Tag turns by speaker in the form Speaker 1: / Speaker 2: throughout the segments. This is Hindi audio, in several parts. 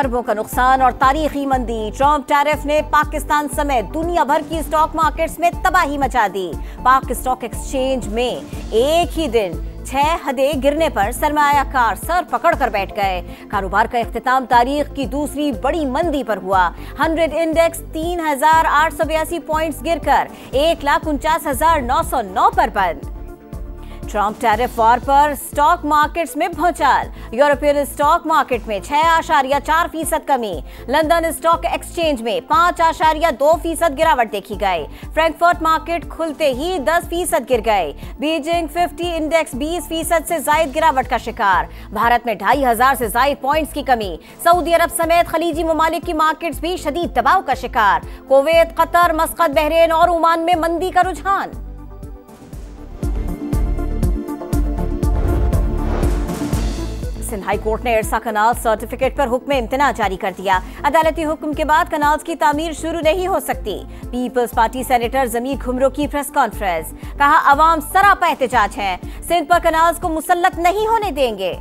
Speaker 1: अरबों का नुकसान और तारीखी मंदी। ट्रंप टैरिफ ने पाकिस्तान समेत दुनिया भर की स्टॉक मार्केट्स में तबाही मचा दी। पाक स्टॉक एक्सचेंज में एक ही दिन 6 हदें गिरने पर सरमायाकार सर पकड़कर बैठ गए। कारोबार का इख्तिताम तारीख की दूसरी बड़ी मंदी पर हुआ। 100 इंडेक्स 3,882 पॉइंट्स गिरकर 1,49,909 पर बंद। ट्रंप टैरिफ वॉर पर स्टॉक मार्केट्स में भौचाल। यूरोपियन स्टॉक मार्केट में 6.4% कमी। लंदन स्टॉक एक्सचेंज में 5.2% गिरावट देखी गई। फ्रैंकफर्ट मार्केट खुलते ही 10% गिर गए। बीजिंग 50 इंडेक्स 20% से जायद गिरावट का शिकार। भारत में 2,500 से जायद पॉइंट्स की कमी। सऊदी अरब समेत खलीजी ममालिक की मार्केट्स भी शदीद दबाव का शिकार। कुवैत, कतर, मस्कत, बहरीन और ओमान में मंदी का रुझान। सिंध हाई कोर्ट ने इरसा कनाल सर्टिफिकेट पर हुक्म इम्तना जारी कर दिया। अदालती हुक्म के बाद कनाल्स की तामीर शुरू नहीं हो सकती। पीपल्स पार्टी सेनेटर जमीर घुमरो की प्रेस कॉन्फ्रेंस। कहा, अवाम सरापा एहतजाज है, सिंध पर कनाल्स को मुसल्लत नहीं होने देंगे।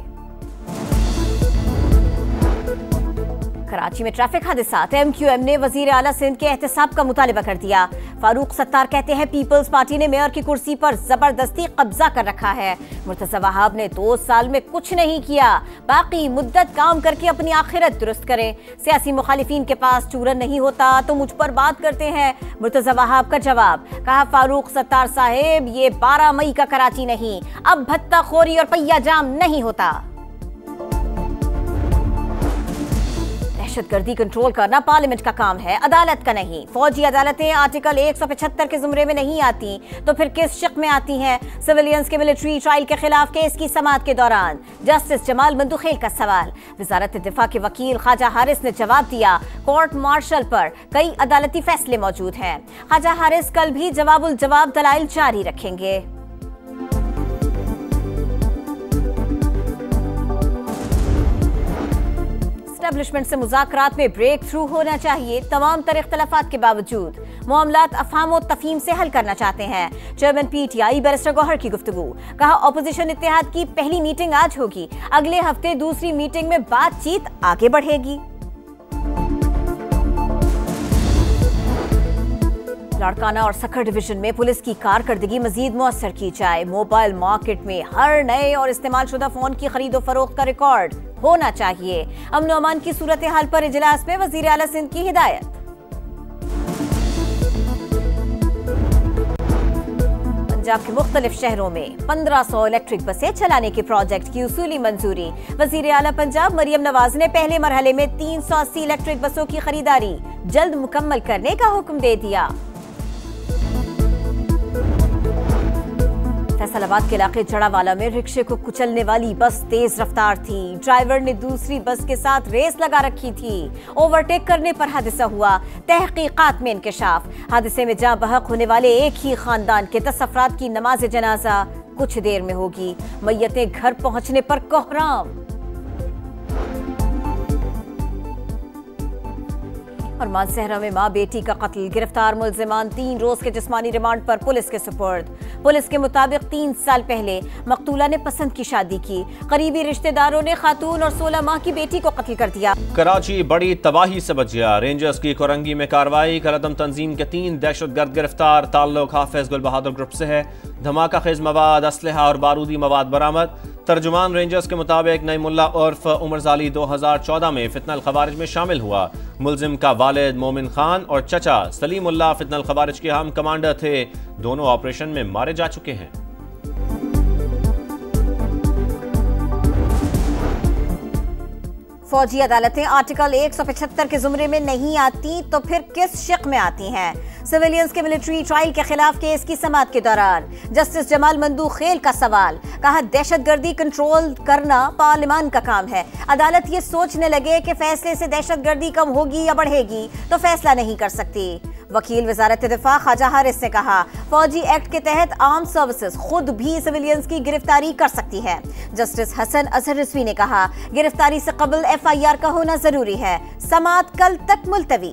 Speaker 1: कराची में ट्रैफिक हादसात। MQM ने वजीर आला सिंध के एहतसाब का मुतालिबा कर दिया। फारूक सत्तार कहते हैं, पीपल्स पार्टी ने मेयर की कुर्सी पर जबरदस्ती कब्जा कर रखा है। मुर्तजा वहाब ने 2 साल में कुछ नहीं किया, बाकी मुद्दत काम करके अपनी आखिरत दुरुस्त करें। सियासी मुखालिफिन के पास चूरन नहीं होता तो मुझ पर बात करते हैं, मुर्तजा वहाब का जवाब। कहा, फारूक सत्तार साहेब, ये 12 मई का कराची नहीं, अब भत्ता खोरी और पहिया जाम नहीं होता। दहशतगर्दी कंट्रोल करना पार्लियामेंट का काम है, अदालत का नहीं। फौजी अदालतें आर्टिकल 175 के जुमरे में नहीं आती तो फिर किस शिक में आती हैं? सिविलियंस के मिलिट्री ट्रायल के खिलाफ केस की समाअत के दौरान जस्टिस जमाल मंदुखेल का सवाल। वजारत दिफा के वकील ख्वाजा हारिस ने जवाब दिया, कोर्ट मार्शल पर कई अदालती फैसले मौजूद हैं। ख्वाजा हारिस कल भी जवाबुल जवाब दलाइल जारी रखेंगे। एस्टेब्लिशमेंट से मुज़ाकरात में ब्रेक थ्रू होना चाहिए। तमाम तर इख्तलाफात के बावजूद मामलात अफ़हाम और तफ़हीम से हल करना चाहते हैं। चेयरमैन PTI बैरिस्टर गौहर की गुफ्तगू। कहा, अपोजिशन इत्तेहाद की पहली मीटिंग आज होगी, अगले हफ्ते दूसरी मीटिंग में बातचीत आगे बढ़ेगी। लाड़काना और सखर डिवीजन में पुलिस की कारकर्दगी मजीद मुअस्सर की जाए। मोबाइल मार्केट में हर नए और इस्तेमाल शुदा फोन की खरीदो फरोख्त का रिकॉर्ड होना चाहिए। अमन और अमान की सूरत हाल पर इजलास में वजीर आला सिंध की हिदायत। पंजाब के मुख्तलिफ शहरों में 1500 इलेक्ट्रिक बसें चलाने के प्रोजेक्ट की उसूली मंजूरी। वजीर आला पंजाब मरियम नवाज ने पहले मरहले में 380 इलेक्ट्रिक बसों की खरीदारी जल्द मुकम्मल करने का हुक्म दे दिया। फैसलाबाद के इलाके जड़ावाला में रिक्शे को कुचलने वाली बस तेज रफ्तार थी। ड्राइवर ने दूसरी बस के साथ रेस लगा रखी थी। ओवरटेक करने पर हादसा हुआ। तहकीकात में इंकशाफ। हादसे में जाँ बहक होने वाले एक ही खानदान के 10 अफराद की नमाज जनाजा कुछ देर में होगी। मैयतें घर पहुंचने पर कोहराम। और मानसहरा में मां बेटी का कत्ल। गिरफ्तार मुल्जिमान 3 रोज के जिस्मानी रिमांड पर पुलिस के सुपुर्द। पुलिस के मुताबिक 3 साल पहले मकतूला ने पसंद की शादी की। करीबी रिश्तेदारों ने खातून और 16 माह की बेटी को कत्ल कर दिया।
Speaker 2: कराची बड़ी तबाही से बच गया। रेंजर्स की कोरंगी में कार्रवाई। कलदम तंजीम के 3 दहशतगर्द गिरफ्तार। ताल्लुक हाफिज गुल बहादुर ग्रुप से है। धमाका खेज मवाद, असलहा और बारूदी मवाद बरामद। तर्जुमान रेंजर्स के मुताबिक नईमुल्ला उर्फ उमर जाली 2014 में फितनल खवारिज में शामिल हुआ। मुल्जिम का वालिद मोमिन खान और चचा सलीमुल्लाह फितनल खवारिज के हम कमांडर थे। दोनों ऑपरेशन में मारे जा चुके हैं।
Speaker 1: फौजी अदालतें आर्टिकल 175 के जुमरे में नहीं आती तो फिर किस शिक में आती हैं? सिविलियंस के मिलिट्री ट्रायल के खिलाफ केस की समाअत के दौरान जस्टिस जमाल मंदुखेल का सवाल। कहा, दहशतगर्दी कंट्रोल करना पार्लियामान का काम है। अदालत ये सोचने लगे कि फैसले से दहशतगर्दी कम होगी या बढ़ेगी तो फैसला नहीं कर सकती। वकील वजारत दिफा ख्वाजा हारिस ने कहा, फौजी एक्ट के तहत आर्म सर्विसेज खुद भी सिविलियंस की गिरफ्तारी कर सकती है। जस्टिस हसन अजहर रिजवी ने कहा, गिरफ्तारी से कबल FIR का होना जरूरी है। समाअत कल तक मुलतवी।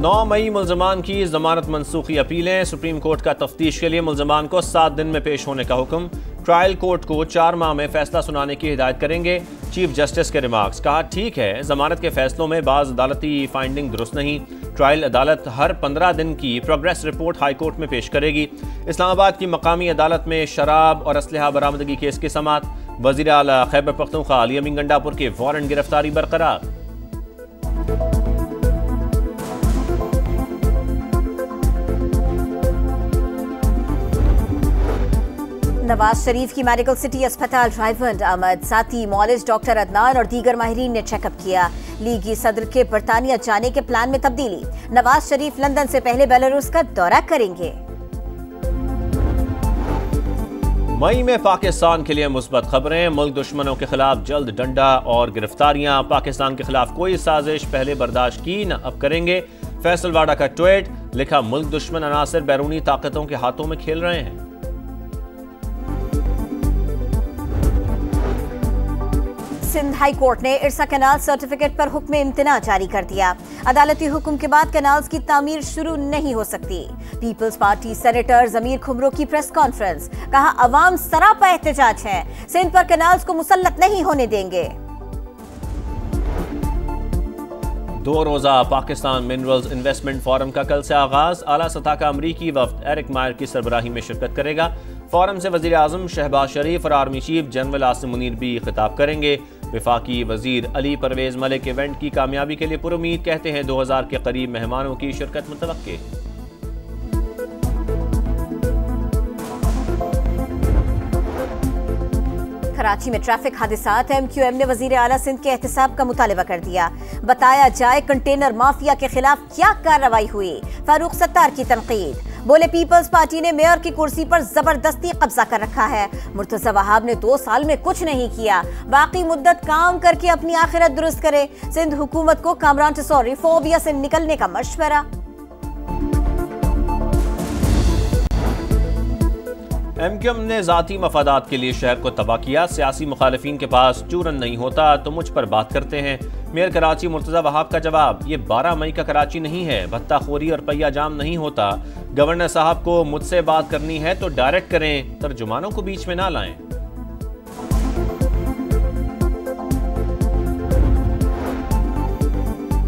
Speaker 2: 9 मई मुल्जमान की जमानत मनसूखी अपीलें। सुप्रीम कोर्ट का तफ्तीश के लिए मुल्जमान को 7 दिन में पेश होने का हुक्म। ट्रायल कोर्ट को 4 माह में फैसला सुनाने की हिदायत करेंगे। चीफ जस्टिस के रिमार्क्स। कहा ठीक है, जमानत के फैसलों में बाज अदालती फाइंडिंग दुरुस्त नहीं। ट्रायल अदालत हर 15 दिन की प्रोग्रेस रिपोर्ट हाई कोर्ट में पेश करेगी। इस्लामाबाद की मकामी अदालत में शराब और असलहा बरामदगी केस की समाअत। वज़ीर आला खैबर पख्तूनख्वा अली अमीन गंडापुर के वारंट गिरफ्तारी बरकरार।
Speaker 1: नवाज शरीफ की मेडिकल सिटी अस्पताल ड्राइवर आमद, साथी मॉलिज डॉक्टर अदनान और दीगर माहिरीन ने चेकअप किया। लीगी सदर के बरतानिया जाने के प्लान में तब्दीली। नवाज शरीफ लंदन से पहले बेलारूस का दौरा करेंगे।
Speaker 2: मई में पाकिस्तान के लिए मुस्बत खबरें। मुल्क दुश्मनों के खिलाफ जल्द डंडा और गिरफ्तारियां। पाकिस्तान के खिलाफ कोई साजिश पहले बर्दाश्त की न अब करेंगे। फैसल वाडा का ट्वीट। लिखा, मुल्क दुश्मन अनासर बैरूनी ताकतों के हाथों में खेल रहे हैं।
Speaker 1: सिंध हाई कोर्ट ने इरसा कैनाल सर्टिफिकेट पर हुक्म इम्तिना जारी कर दिया। अदालती हुक्म के बाद कैनाल्स की तामीर शुरू नहीं हो सकती। पीपल्स पार्टी सेनेटर जमीर खुमरो की प्रेस कॉन्फ्रेंस। कहा, अवाम सरापा एहतजाज है, सिंध पर कैनाल्स को मुसल्लत नहीं होने देंगे।
Speaker 2: 2 रोजा पाकिस्तान मिनरल्स इन्वेस्टमेंट फोरम का कल से आगाज। आला सतह का अमरीकी वफ्द एरिक मायर की सरबराही में शिरकत करेगा। फोरम से वजीर आजम शहबाज शरीफ और army chief general Asim Munir भी खिताब करेंगे। विफाकी वजीर अली परवेज मलिक इवेंट की कामयाबी के लिए पुरुमीद, कहते हैं 2000 के करीब मेहमानों की शिरकत मुतवक्के।
Speaker 1: कराची में ट्रैफिक हादसात। MQM ने वजीर आला सिंध के एहतसाब का मुतालबा कर दिया। बताया जाए कंटेनर माफिया के खिलाफ क्या कार्रवाई हुई। फारूक सत्तार की तनकीद। बोले, पीपल्स पार्टी ने मेयर की कुर्सी पर जबरदस्ती कब्जा कर रखा है। मुर्तजा वहाब ने 2 साल में कुछ नहीं किया, बाकी मुद्दत काम करके अपनी आखिरत दुरुस्त करे। सिंध हुकूमत को कामरान टिसौरी फोबिया से निकलने का मशवरा।
Speaker 2: MQM ने जाती मफादात के लिए शहर को तबाह किया। सियासी मुखालिफिन के पास चूरन नहीं होता तो मुझ पर बात करते हैं। मेयर कराची मुर्तजा वहाब का जवाब, ये 12 मई का कराची नहीं है, भत्ताखोरी और पहिया जाम नहीं होता। गवर्नर साहब को मुझसे बात करनी है तो डायरेक्ट करें, तर्जुमानों को बीच में ना लाएं।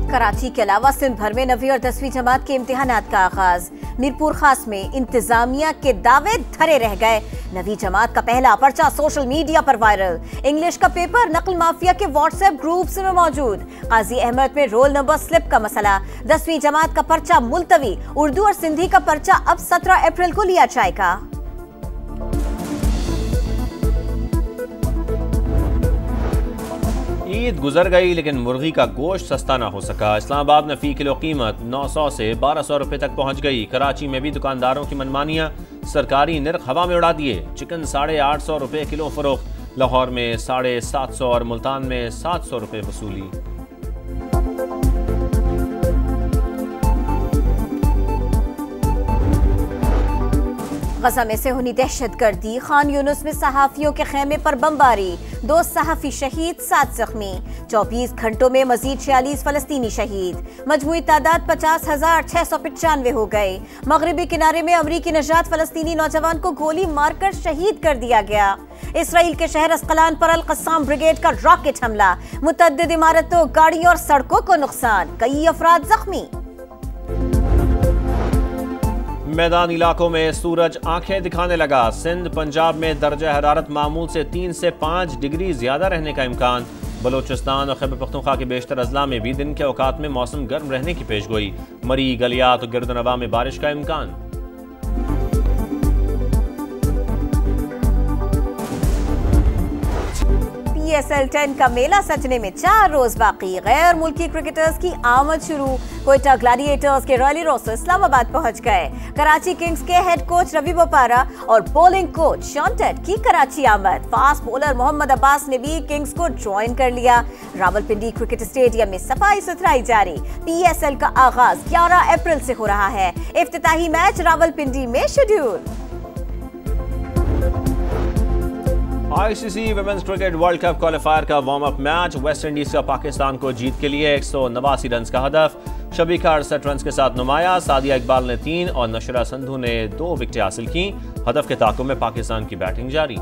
Speaker 1: कराची के अलावा सिंध भर में 9वीं और 10वीं जमात के इम्तिहानात का आगाज। मीरपुर खास में इंतजामिया के दावे धरे रह गए। 9वीं जमात का पहला पर्चा सोशल मीडिया पर वायरल। इंग्लिश का पेपर नकल माफिया के व्हाट्सएप ग्रुप्स में मौजूद। काजी अहमद में रोल नंबर स्लिप का मसला। 10वीं जमात का पर्चा मुलतवी। उर्दू और सिंधी का पर्चा अब 17 अप्रैल को लिया जाएगा।
Speaker 2: ईद गुजर गई लेकिन मुर्गी का गोश्त सस्ता ना हो सका। इस्लामाबाद में फी किलो कीमत 900 से 1200 रुपए तक पहुंच गई। कराची में भी दुकानदारों की मनमानियां, सरकारी निर्ख हवा में उड़ा दिए। चिकन 850 रुपए किलो फरोख्त। लाहौर में 750 और मुल्तान में 700 रुपए वसूली। गजा में से हुनी दहशतगर्दी। खान यूनुस में सहाफियों के खेमे पर बमबारी। 2 सहाफी शहीद, 7 जख्मी। 24 घंटों में मजीद 46 फलस्तीनी शहीद। मजमूई तादाद 50,695 हो गए। मगरबी किनारे में अमरीकी नजात फलस्तीनी नौजवान को गोली मारकर शहीद कर दिया गया। इसराइल के शहर अस्कलान पर अल कस्साम ब्रिगेड का रॉकेट हमला। मुतअद्दिद इमारतों, गाड़ियों और सड़कों को नुकसान। कई अफराद जख्मी। मैदानी इलाकों में सूरज आंखें दिखाने लगा। सिंध पंजाब में दर्जा हरारत मामूल से 3 से 5 डिग्री ज्यादा रहने का इम्कान। बलोचिस्तान और खैबर पख्तूनख्वा के बेशतर अजला में भी दिन के औकात में मौसम गर्म रहने की पेशगोई। मरी, गलियात और गिरदनवा में बारिश का इम्कान। PSL 10 का मेला सजने में 4 रोज बाकी। गैर मुल्की क्रिकेटर्स की आमद शुरू। कोयटा ग्लैडिएटर्स के रॉली रोसो इस्लामाबाद पहुंच गए। कराची किंग्स के हेड कोच रवि बोपारा और बॉलिंग कोच शॉन टेट की कराची आमद। फास्ट बॉलर मोहम्मद अब्बास ने भी किंग्स को ज्वाइन कर लिया। रावलपिंडी क्रिकेट स्टेडियम में सफाई सुथराई जारी। PSL का आगाज 11 अप्रैल से हो रहा है। इफ्तिताही मैच रावलपिंडी में schedule. ICC women's cricket world cup qualifier का warm up match. West Indies का पाकिस्तान को जीत के लिए 189 रन का हदफ। शबी खार 60 रन के साथ नुमाया, सादिया इकबाल ने 3 और नशरा संधू ने 2 विकेटें हासिल की। हदफ के ताक़ुब में पाकिस्तान की बैटिंग जारी।